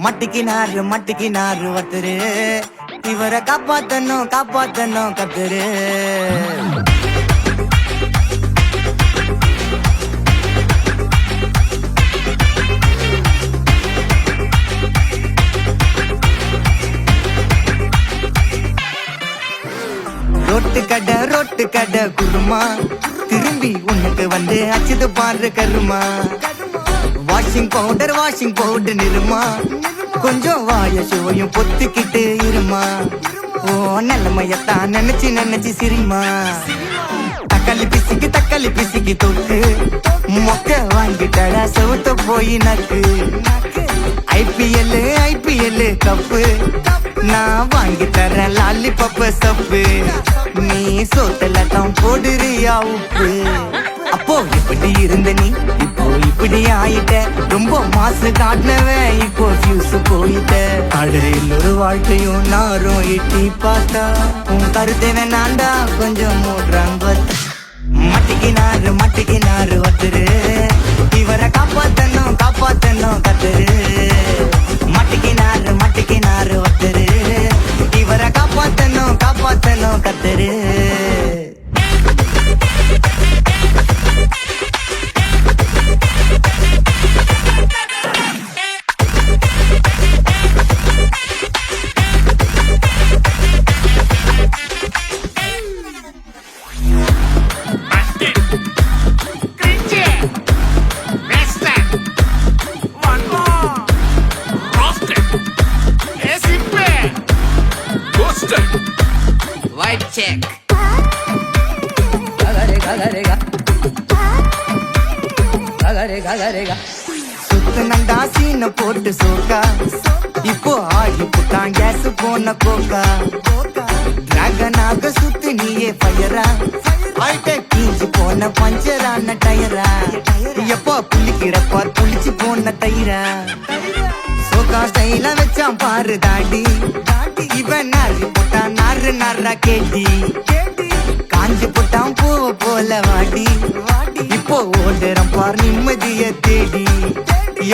மட்டிக்கினாரு ஒருத்தரு இவரை காப்பாத்தணும் கத்துரு ரோட்டு கடை குருமா திரும்பி உனக்கு வந்து அச்சுது பாரு கருமா வாஷிங் பவுடர் நிறுமா கொஞ்சம் வாய சுவையும் பொத்துக்கிட்டு இருமா ஓ நல்லமையத்தான் நினைச்சு சிரிமா தக்காளி பிசிக்கு தொட்டு மொக்க வாங்கிட்டடா செவுத்த போய் நக்கு ஐபிஎல் கப்பு நான் வாங்கி தரேன் லாலிபப்பு சப்பு நீ சோத்தல தான் போடுறியா உப்பு அப்போ இப்படி இருந்த நீ இப்போ இப்படி ஆயிட்ட ரொம்ப மாசு காட்டினவன் இப்போ ஃபியூஸ் போயிட்ட அடையில் ஒரு வாழ்க்கையும் நாரும் எட்டி பார்த்தா உன் கருத்தை வேணாண்டா கொஞ்சம் மூடுறாங்க மட்டிக்கினாரு ஒருத்தரு இவரை காப்பாத்தணும் கத்துரு மட்டிக்கினாரு ஒருத்தரு இவரை காப்பாத்தணும் கத்துரு Vibe check. சுத்தனண்டா சீன போட்டு சோக்கா இப்போ ஆகி புட்டான் கேஸ் போன கோக்கா டிராகனாக சுத்து நீயே ஃபயரா கீஞ்சி போன பஞ்சரான டயரா எப்போ புளிச்சு போன தயிரா சோக்கா ஸ்டைல வச்சான் பாரு தாடி இவன் நாரி போட்டான் நாரா கேட்டி காஞ்சி போட்டான் பூ போல வாடி இப்போ ஓடுறம் பார் நிம்மதிய தேடி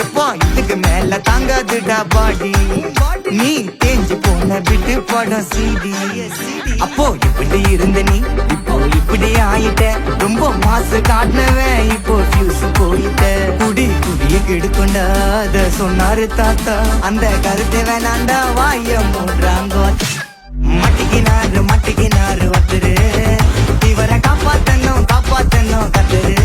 எப்போ இதுக்கு மேல தாங்காதுடா பாடி நீ தேஞ்சு போன விட்டு படம் சீடி அப்போ இப்படி இருந்த நீ இப்போ இப்படி ஆயிட்ட ரொம்ப மாசு காட்டினவன் இப்போ ஃபியூஸ் போயிட்ட குடிய கெடுக்கொண்டா அத சொன்னாரு தாத்தா அந்த கருத்தை வேணாண்டா வாய மூடுறாங்க மட்டிக்கினாரு ஒருத்தரு இவரை காப்பாத்தணும் கத்துரு